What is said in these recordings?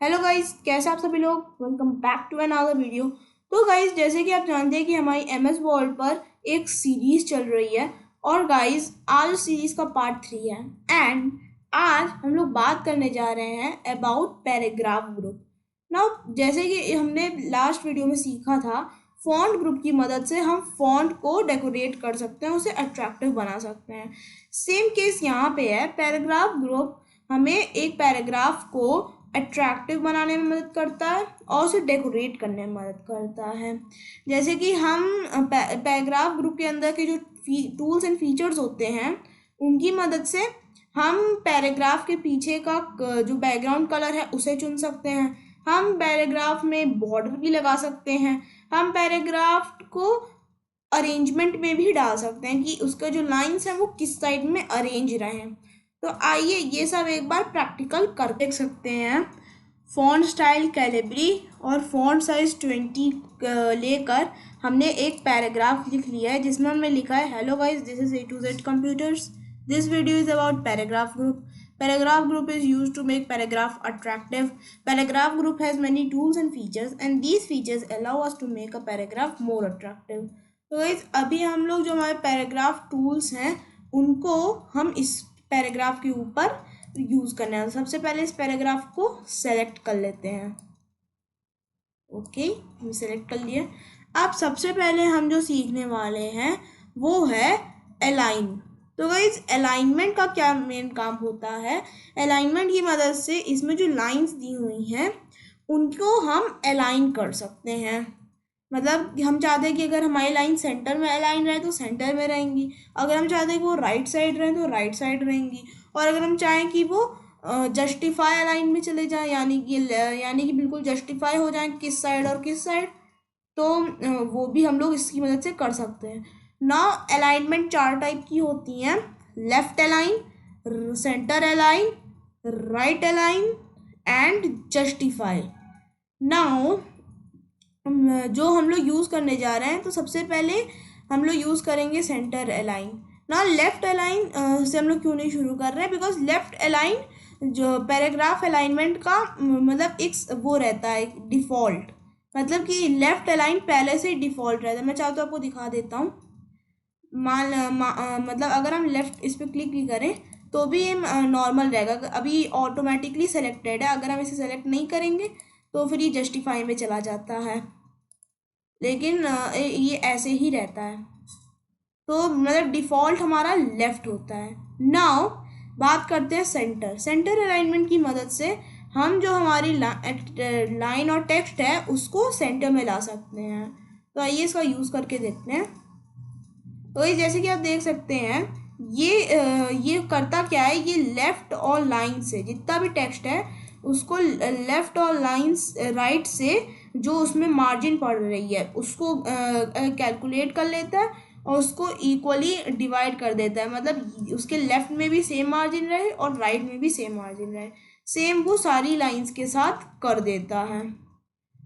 Hello guys, कैसे आप सभी लोग। Welcome back to another video. तो गाइस, जैसे कि आप जानते हैं कि हमारी एमएस वर्ल्ड पर एक सीरीज चल रही है। और गाइस, आज उस सीरीज का पार्ट 3 है। एंड आज हम लोग बात करने जा रहे हैं अबाउट पैराग्राफ ग्रुप। नाउ, जैसे कि हमने लास्ट वीडियो में सीखा था, फॉन्ट ग्रुप की मदद से हम फॉन्ट को डेकोरेट कर सकते हैं, उसे अट्रैक्टिव बना सकते हैं। सेम केस यहाँ पे है। पैराग्राफ ग्रुप हमें एक पैराग्राफ को अट्रैक्टिव बनाने में मदद करता है और उसे डेकोरेट करने में मदद करता है। जैसे कि हम पैराग्राफ ग्रुप के अंदर के जो टूल्स एंड फीचर्स होते हैं, उनकी मदद से हम पैराग्राफ के पीछे का जो बैकग्राउंड कलर है उसे चुन सकते हैं। हम पैराग्राफ में बॉर्डर भी लगा सकते हैं। हम पैराग्राफ को अरेंजमेंट में भी डाल सकते हैं कि उसका जो लाइंस है वो किस साइड में अरेंज रहें। तो आइए ये सब एक बार प्रैक्टिकल कर देख सकते हैं। फॉन्ट स्टाइल कैलिब्री और फॉन्ट साइज 20 लेकर हमने एक पैराग्राफ लिख लिया है जिसमें हमने लिखा है, hello guys, this is A to Z computers, this video is about paragraph group. Paragraph group is used to make paragraph attractive. Paragraph group has many tools and features, and these features allow us to make a paragraph more attractive. तो guys, अभी हम लोग जो हमारे paragraph tools हैं उनको हम इस पैराग्राफ के ऊपर यूज़ करना है। सबसे पहले इस पैराग्राफ को सेलेक्ट कर लेते हैं। ओके, हम सेलेक्ट कर लिए। अब सबसे पहले हम जो सीखने वाले हैं वो है अलाइन। तो गाइस, अलाइनमेंट का क्या मेन काम होता है। अलाइनमेंट की मदद से इसमें जो लाइंस दी हुई हैं उनको हम अलाइन कर सकते हैं। मतलब हम चाहते हैं कि अगर हमारी लाइन सेंटर में अलाइन रहे तो सेंटर में रहेंगी, अगर हम चाहते हैं कि वो राइट साइड रहे तो राइट साइड रहेंगी, और अगर हम चाहें कि वो जस्टिफाई अलाइन में चले जाएं, यानी कि बिल्कुल जस्टिफाई हो जाएं किस साइड और किस साइड, तो वो भी हम लोग इसकी मदद से कर सकते हैं। नाउ, अलाइनमेंट 4 टाइप की होती हैं: left align, centre align, right align and justify. Now, जो हम लोग यूज़ करने जा रहे हैं, तो सबसे पहले हम लोग यूज़ करेंगे सेंटर अलाइन। ना, लेफ्ट अलाइन से हम लोग क्यों नहीं शुरू कर रहे हैं, बिकॉज लेफ्ट अलाइन जो पैराग्राफ अलाइनमेंट का मतलब एक वो रहता है डिफ़ॉल्ट। मतलब कि लेफ्ट अलाइन पहले से डिफ़ॉल्ट रहता है। मैं चाहता हूँ आपको दिखा देता हूँ। मतलब अगर हम लेफ्ट इस पर क्लिक भी करें तो भी ये नॉर्मल रहेगा। अभी ऑटोमेटिकली सेलेक्टेड है, अगर हम इसे सेलेक्ट नहीं करेंगे तो फिर ये जस्टिफाई में चला जाता है, लेकिन ये ऐसे ही रहता है। तो मतलब डिफ़ॉल्ट हमारा लेफ़्ट होता है। नाउ, बात करते हैं सेंटर। सेंटर अलाइनमेंट की मदद से हम जो हमारी लाइन और टेक्स्ट है उसको सेंटर में ला सकते हैं। तो आइए इसका यूज़ करके देखते हैं। तो ये जैसे कि आप देख सकते हैं, ये करता क्या है, ये लेफ़्ट और लाइन से जितना भी टेक्स्ट है उसको लेफ़्ट और लाइंस राइट से जो उसमें मार्जिन पड़ रही है उसको कैलकुलेट कर लेता है और उसको इक्वली डिवाइड कर देता है। मतलब उसके लेफ़्ट में भी सेम मार्जिन रहे और राइट में भी सेम मार्जिन रहे, सेम वो सारी लाइंस के साथ कर देता है।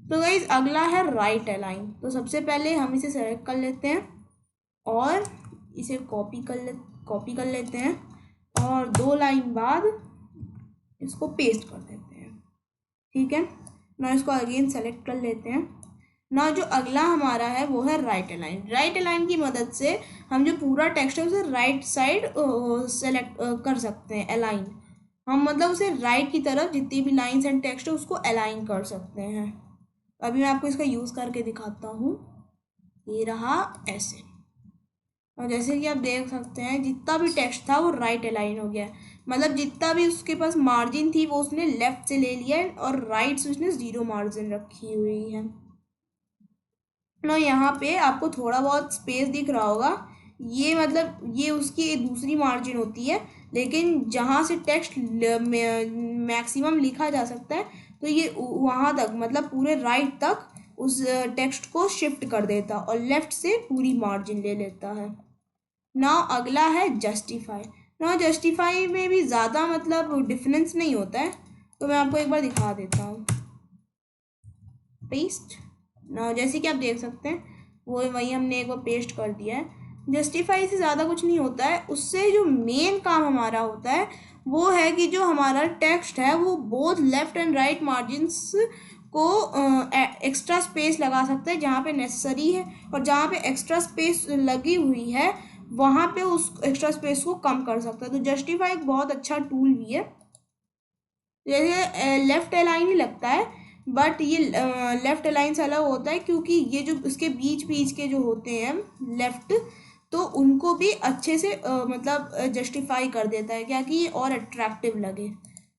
तो गाइस, अगला है राइट अलाइन। तो सबसे पहले हम इसे सेलेक्ट कर लेते हैं और इसे कॉपी कर लेते हैं और 2 लाइन बाद इसको पेस्ट कर देते हैं। ठीक है ना, इसको अगेन सेलेक्ट कर लेते हैं ना। जो अगला हमारा है वो है राइट अलाइन। राइट अलाइन की मदद से हम जो पूरा टेक्स्ट है उसे राइट साइड सेलेक्ट कर सकते हैं, अलाइन। हम मतलब उसे राइट की तरफ जितनी भी लाइंस एंड टेक्स्ट है उसको अलाइन कर सकते हैं। अभी मैं आपको इसका यूज़ करके दिखाता हूँ। ये रहा ऐसे, और जैसे कि आप देख सकते हैं जितना भी टेक्स्ट था वो राइट अलाइन हो गया। मतलब जितना भी उसके पास मार्जिन थी वो उसने लेफ्ट से ले लिया है और राइट से उसने 0 मार्जिन रखी हुई है ना। यहाँ पे आपको थोड़ा बहुत स्पेस दिख रहा होगा, ये मतलब ये उसकी दूसरी मार्जिन होती है, लेकिन जहाँ से टेक्स्ट मैक्सिमम लिखा जा सकता है तो ये वहाँ तक, मतलब पूरे राइट तक उस टेक्स्ट को शिफ्ट कर देता और लेफ़्ट से पूरी मार्जिन ले लेता है। नाउ, अगला है जस्टिफाई। नाउ, जस्टिफाई में भी ज़्यादा मतलब डिफरेंस नहीं होता है, तो मैं आपको एक बार दिखा देता हूँ। पेस्ट। नाउ, जैसे कि आप देख सकते हैं वो वही हमने एक बार पेस्ट कर दिया है। जस्टिफाई से ज़्यादा कुछ नहीं होता है, उससे जो मेन काम हमारा होता है वो है कि जो हमारा टेक्स्ट है वो both left and right margins को एक्स्ट्रा स्पेस लगा सकते हैं जहाँ पे नेसेसरी है, और जहाँ पे एक्स्ट्रा स्पेस लगी हुई है वहाँ पे उस एक्स्ट्रा स्पेस को कम कर सकते हैं। तो जस्टिफाई एक बहुत अच्छा टूल भी है। जैसे लेफ्ट अलाइन ही लगता है, बट ये लेफ्ट अलाइन से अलग होता है क्योंकि ये जो इसके बीच बीच के जो होते हैं लेफ्ट, तो उनको भी अच्छे से मतलब जस्टिफाई कर देता है क्या कि ये और अट्रैक्टिव लगे।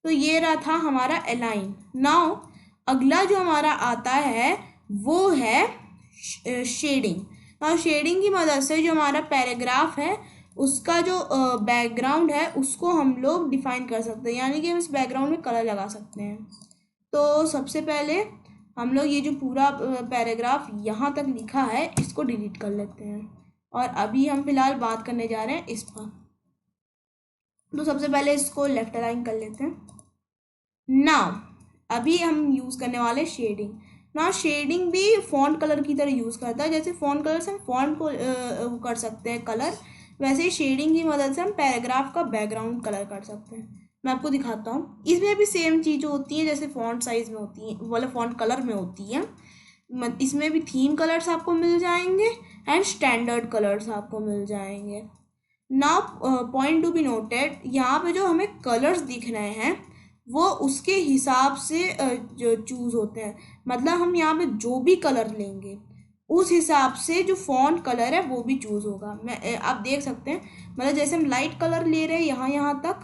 तो ये रहा था हमारा अलाइन। नाउ अगला जो हमारा आता है वो है शेडिंग। नाउ शेडिंग की मदद से जो हमारा पैराग्राफ है उसका जो बैकग्राउंड है उसको हम लोग डिफाइन कर सकते हैं, यानी कि हम इस बैकग्राउंड में कलर लगा सकते हैं। तो सबसे पहले हम लोग ये जो पूरा पैराग्राफ यहाँ तक लिखा है इसको डिलीट कर लेते हैं, और अभी हम फिलहाल बात करने जा रहे हैं इस पर। तो सबसे पहले इसको लेफ्ट अलाइन कर लेते हैं। नाउ अभी हम यूज़ करने वाले शेडिंग। ना शेडिंग भी फॉन्ट कलर की तरह यूज़ करता है। जैसे फॉन्ट कलर से हम फॉन्ट को कर सकते हैं कलर, वैसे ही शेडिंग की मदद से हम पैराग्राफ का बैकग्राउंड कलर कर सकते हैं। मैं आपको दिखाता हूँ। इसमें भी सेम चीज़ होती है जैसे फॉन्ट साइज में होती है, मतलब फॉन्ट कलर में होती है। इसमें भी थीम कलर्स आपको मिल जाएंगे एंड स्टैंडर्ड कलर्स आपको मिल जाएंगे। Now point to be noted, यहाँ पे जो हमें कलर्स दिख रहे हैं वो उसके हिसाब से जो चूज़ होते हैं। मतलब हम यहाँ पे जो भी कलर लेंगे उस हिसाब से जो फॉन्ट कलर है वो भी चूज़ होगा। मैं आप देख सकते हैं, मतलब जैसे हम लाइट कलर ले रहे हैं यहाँ तक,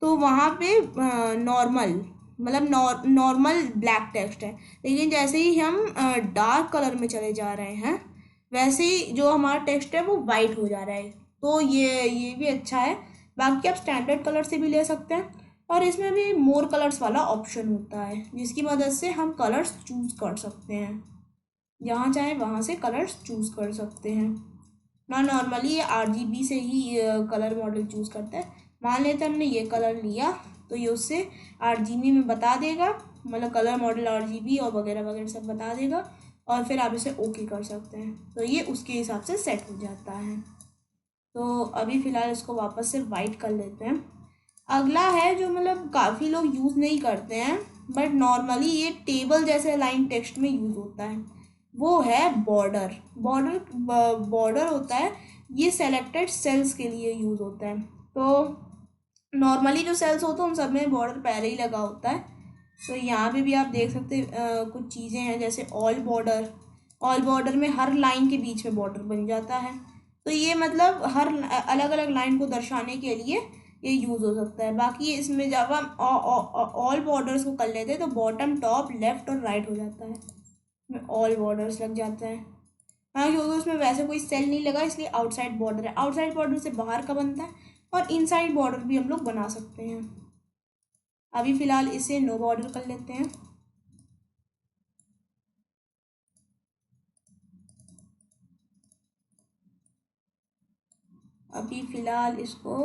तो वहाँ पे नॉर्मल, मतलब नॉर्मल ब्लैक टेक्स्ट है। लेकिन जैसे ही हम डार्क कलर में चले जा रहे हैं वैसे ही जो हमारा टेक्स्ट है वो वाइट हो जा रहा है। तो ये भी अच्छा है। बाकी आप स्टैंडर्ड कलर से भी ले सकते हैं, और इसमें भी मोर कलर्स वाला ऑप्शन होता है जिसकी मदद से हम कलर्स चूज़ कर सकते हैं। जहाँ चाहे वहाँ से कलर्स चूज़ कर सकते हैं ना। नॉर्मली ये RGB से ही कलर मॉडल चूज़ करता है। मान लेते हैं हमने ये कलर लिया तो ये उससे RGB में बता देगा, मतलब कलर मॉडल RGB और वगैरह वगैरह सब बता देगा, और फिर आप इसे ओके कर सकते हैं। तो ये उसके हिसाब से सेट हो जाता है। तो अभी फ़िलहाल इसको वापस से वाइट कर लेते हैं। अगला है जो मतलब काफ़ी लोग यूज़ नहीं करते हैं, बट नॉर्मली ये टेबल जैसे लाइन टेक्स्ट में यूज़ होता है, वो है बॉर्डर। बॉर्डर होता है, ये सेलेक्टेड सेल्स के लिए यूज़ होता है। तो नॉर्मली जो सेल्स होते हैं उन सब में बॉर्डर पहले ही लगा होता है। तो यहाँ पे भी आप देख सकते हैं कुछ चीज़ें हैं जैसे ऑल बॉर्डर में हर लाइन के बीच में बॉर्डर बन जाता है। तो ये मतलब हर अलग अलग लाइन को दर्शाने के लिए ये यूज़ हो सकता है। बाकी इसमें जब हम ऑल बॉर्डर्स को कर लेते हैं तो बॉटम, टॉप, लेफ्ट और राइट हो जाता है, इसमें ऑल बॉर्डर्स लग जाता है। हाँ, क्योंकि उसमें वैसे कोई सेल नहीं लगा इसलिए आउटसाइड बॉर्डर है। आउटसाइड बॉर्डर से बाहर का बनता है, और इनसाइड बॉर्डर भी हम लोग बना सकते हैं। अभी फ़िलहाल इसे नो बॉर्डर कर लेते हैं। अभी फ़िलहाल इसको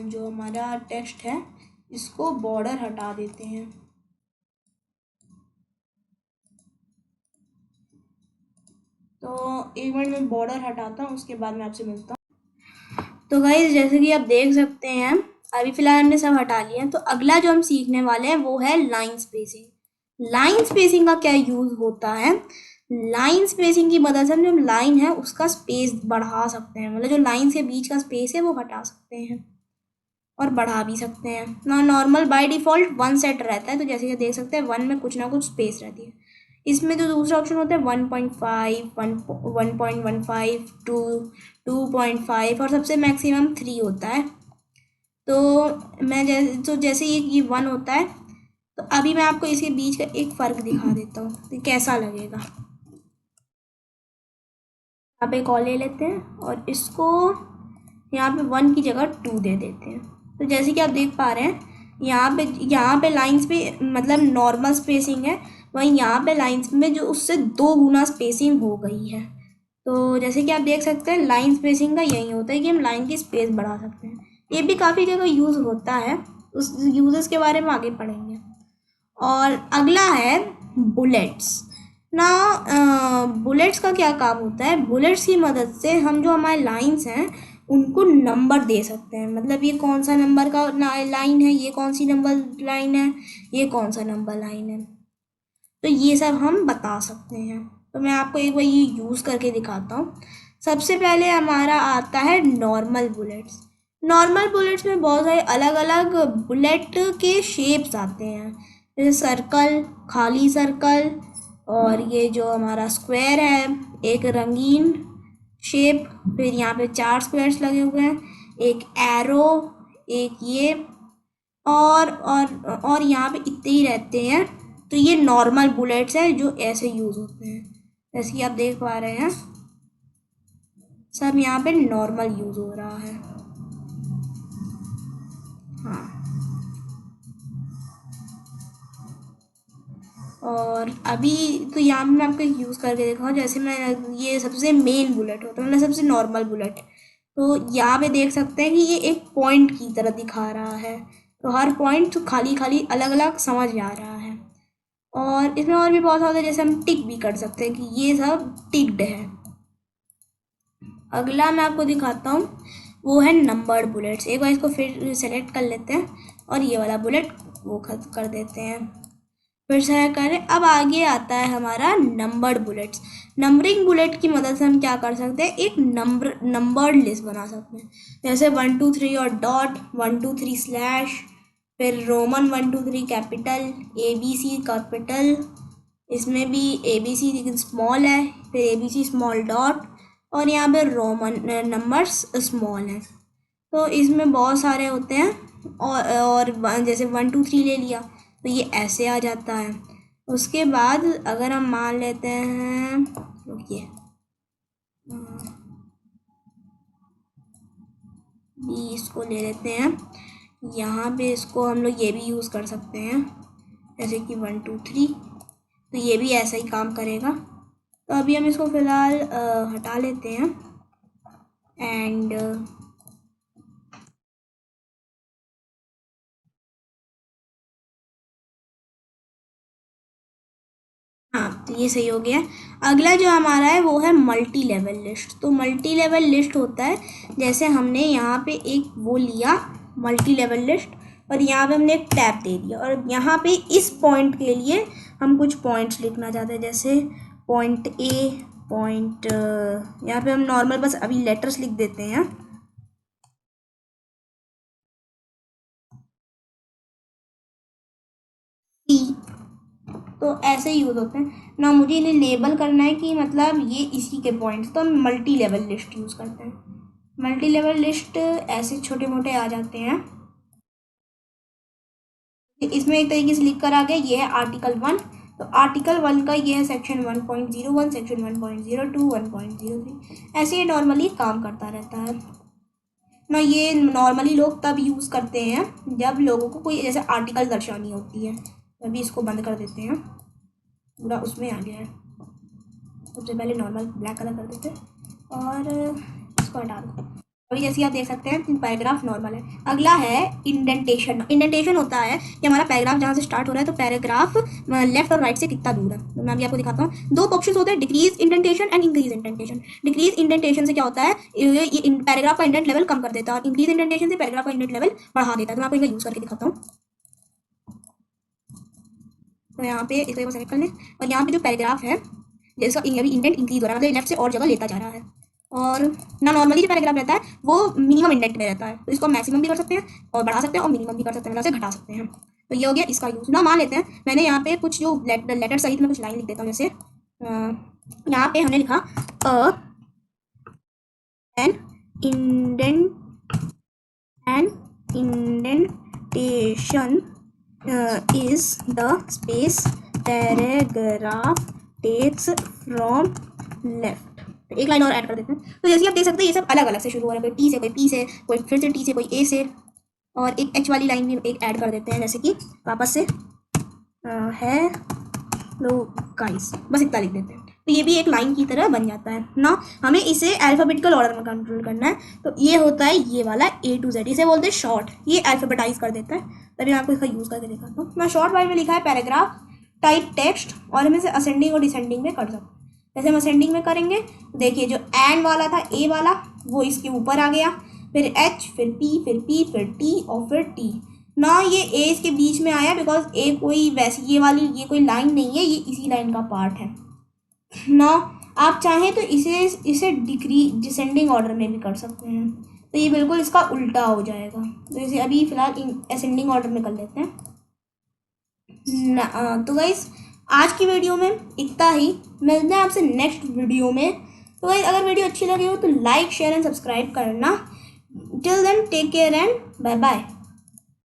जो हमारा टेक्स्ट है इसको बॉर्डर हटा देते हैं। तो एक मिनट में बॉर्डर हटाता हूँ, उसके बाद मैं आपसे मिलता हूँ। तो गाइस जैसे कि आप देख सकते हैं अभी फ़िलहाल हमने सब हटा लिया है। तो अगला जो हम सीखने वाले हैं वो है लाइन स्पेसिंग। लाइन स्पेसिंग का क्या यूज़ होता है? लाइन स्पेसिंग की मदद से हम जो लाइन है उसका स्पेस बढ़ा सकते हैं, मतलब जो लाइन के बीच का स्पेस है वो हटा सकते हैं और बढ़ा भी सकते हैं ना। नॉर्मल बाय डिफ़ॉल्ट 1 सेट रहता है, तो जैसे कि देख सकते हैं 1 में कुछ ना कुछ स्पेस रहती है। इसमें जो दूसरा ऑप्शन होता है 1.5, 1.15, 2, 2.5 और सबसे मैक्सिमम 3 होता है। तो जैसे ये 1 होता है, तो अभी मैं आपको इसके बीच का एक फ़र्क दिखा देता हूँ तो कैसा लगेगा। आप एक और ले लेते हैं और इसको यहाँ पे 1 की जगह 2 दे देते हैं। तो जैसे कि आप देख पा रहे हैं यहाँ पे लाइंस पे मतलब नॉर्मल स्पेसिंग है, वहीं यहाँ पे लाइंस में जो उससे 2 गुना स्पेसिंग हो गई है। तो जैसे कि आप देख सकते हैं लाइन स्पेसिंग का यही होता है कि हम लाइन की स्पेस बढ़ा सकते हैं। ये भी काफ़ी जगह यूज़ होता है, उस यूजेस के बारे में आगे पढ़ेंगे। और अगला है बुलेट्स ना। बुलेट्स का क्या काम होता है? बुलेट्स की मदद से हम जो हमारे लाइंस हैं उनको नंबर दे सकते हैं, मतलब ये कौन सा नंबर का लाइन है, ये कौन सी नंबर लाइन है, ये कौन सा नंबर लाइन है, तो ये सब हम बता सकते हैं। तो मैं आपको एक बार ये यूज़ करके दिखाता हूँ। सबसे पहले हमारा आता है नॉर्मल बुलेट्स। नॉर्मल बुलेट्स में बहुत सारे अलग अलग बुलेट के शेप्स आते हैं, जैसे सर्कल, खाली सर्कल, और ये जो हमारा स्क्वायर है, एक रंगीन शेप, फिर यहाँ पे 4 स्क्वायर्स लगे हुए हैं, एक एरो, एक ये, और यहाँ पे इतने ही रहते हैं। तो ये नॉर्मल बुलेट्स हैं जो ऐसे यूज़ होते हैं, जैसे कि आप देख पा रहे हैं सब यहाँ पे नॉर्मल यूज़ हो रहा है। हाँ, और अभी तो यहाँ पे मैं आपको यूज़ करके दिखाऊँ, जैसे मैं, ये सबसे मेन बुलेट होता है, मतलब सबसे नॉर्मल बुलेट है। तो यहाँ पे देख सकते हैं कि ये एक पॉइंट की तरह दिखा रहा है, तो हर पॉइंट खाली खाली अलग अलग समझ आ रहा है। और इसमें और भी बहुत सारे, जैसे हम टिक भी कर सकते हैं कि ये सब टिक्ड है। अगला मैं आपको दिखाता हूँ, वो है नंबर्ड बुलेट्स। एक बार इसको फिर सेलेक्ट कर लेते हैं और ये वाला बुलेट वो खत्म कर देते हैं, फिर से करें। अब आगे आता है हमारा नंबर्ड बुलेट्स। नंबरिंग बुलेट की मदद से हम क्या कर सकते हैं, एक नंबर्ड लिस्ट बना सकते हैं, जैसे 1 2 3 और डॉट, 1 2 3 स्लैश, फिर रोमन 1 2 3 कैपिटल, ABC कैपिटल, इसमें भी ABC लेकिन स्मॉल है, फिर ABC स्मॉल डॉट, और यहाँ पे रोमन नंबर्स स्मॉल हैं। तो इसमें बहुत सारे होते हैं, और जैसे 1 2 3 ले लिया तो ये ऐसे आ जाता है। उसके बाद अगर हम मान लेते हैं, रुकिए, भी इसको ले लेते हैं, यहाँ पे इसको हम लोग ये भी यूज़ कर सकते हैं, जैसे कि 1 2 3, तो ये भी ऐसा ही काम करेगा। तो अभी हम इसको फ़िलहाल हटा लेते हैं, एंड हाँ, तो ये सही हो गया। अगला जो हमारा है वो है मल्टी लेवल लिस्ट। तो मल्टी लेवल लिस्ट होता है, जैसे हमने यहाँ पे एक वो लिया मल्टी लेवल लिस्ट, और यहाँ पे हमने एक टैब दे दिया, और यहाँ पे इस पॉइंट के लिए हम कुछ पॉइंट्स लिखना चाहते हैं, जैसे पॉइंट ए, पॉइंट, यहाँ पे हम नॉर्मल बस अभी लेटर्स लिख देते हैं, सी। तो ऐसे ही यूज़ होते हैं ना। मुझे इन्हें लेबल करना है कि मतलब ये इसी के पॉइंट्स, तो हम मल्टी लेवल लिस्ट यूज़ करते हैं। मल्टी लेवल लिस्ट ऐसे छोटे मोटे आ जाते हैं। इसमें एक तरीके से लिख कर आ गया, ये है आर्टिकल 1। तो आर्टिकल 1 का ये है सेक्शन 1.01, सेक्शन 1.02, 1.03, ऐसे ये नॉर्मली काम करता रहता है ना। ये नॉर्मली लोग तब यूज़ करते हैं जब लोगों को कोई जैसे आर्टिकल दर्शानी होती है। अभी इसको बंद कर देते हैं, पूरा उसमें आ गया है। सबसे पहले नॉर्मल ब्लैक कलर कर देते हैं और इसको हटा दो। अभी जैसे आप देख सकते हैं पैराग्राफ नॉर्मल है। अगला है इंडेंटेशन। इंडेंटेशन होता है कि हमारा पैराग्राफ जहाँ से स्टार्ट हो रहा है, तो पैराग्राफ लेफ्ट और राइट से कितना दूर है। तो मैं अभी आपको दिखाता हूँ। दो ऑप्शन होते हैं, decrease indentation and increase indentation. Decrease indentation से क्या होता है, ये पैराग्राफ का इंडेंट लेवल कम कर देता है, और इंक्रीज इंडेंटेशन से पैराग्राफ का इंडेंट लेवल बढ़ा देता है। तो मैं आपको इनका यूज़ करके दिखाता हूँ। तो यहाँ पे इसको सेलेक्ट कर लें, और यहाँ पे जो पैराग्राफ है जिसका अभी इंडेंट इंक्रीज हो रहा है, मतलब लेफ्ट से और जगह लेता जा रहा है। और ना नॉर्मली जो पैराग्राफ रहता है वो मिनिमम इंडेंट में रहता है, तो इसको मैक्सिमम भी कर सकते हैं और बढ़ा सकते हैं, और मिनिमम भी कर सकते हैं, मतलब से घटा सकते हैं। तो ये हो गया इसका यूज़ ना। मान लेते हैं मैंने यहाँ पे कुछ जो लेटर सहित में कुछ लाइन लिख देता हूँ, जैसे यहाँ पे हमने लिखा an indentation is the space paragraph takes from left. तो एक लाइन और ऐड कर देते हैं। तो जैसे आप देख सकते हैं ये सब अलग अलग से शुरू हो रहा है, कोई टी से, कोई पी से, कोई फिर से टी से, कोई ए से, और एक एच वाली लाइन भी एक ऐड कर देते हैं, जैसे कि वापस से है लो गाइस, बस इतना लिख देते हैं। तो ये भी एक लाइन की तरह बन जाता है ना। हमें इसे अल्फ़ाबेटिकल ऑर्डर में कंट्रोल करना है, तो ये होता है ये वाला A to Z, इसे बोलते हैं शॉर्ट। ये अल्फ़ाबेटाइज कर देता है। तभी मैं आपको इसका यूज़ करके दिखाता हूँ। मैं शॉर्ट वाइज में लिखा है पैराग्राफ टाइप टेक्स्ट, और हम इसे असेंडिंग और डिसेंडिंग में कर सकते हैं। जैसे हम असेंडिंग में करेंगे, देखिए जो एंड वाला था ए वाला, वो इसके ऊपर आ गया, फिर H, फिर P, फिर P, फिर T और फिर T ना। ये A इसके बीच में आया बिकॉज A कोई वैसी ये कोई लाइन नहीं है, ये इसी लाइन का पार्ट है ना। आप चाहें तो इसे डिसेंडिंग ऑर्डर में भी कर सकते हैं, तो ये बिल्कुल इसका उल्टा हो जाएगा। तो इसे अभी फ़िलहाल असेंडिंग ऑर्डर में कर लेते हैं ना। तो गाइस आज की वीडियो में इतना ही, मिलते हैं आपसे नेक्स्ट वीडियो में। तो गाइस अगर वीडियो अच्छी लगी हो तो लाइक, शेयर एंड सब्सक्राइब करना। Till then take care and bye bye.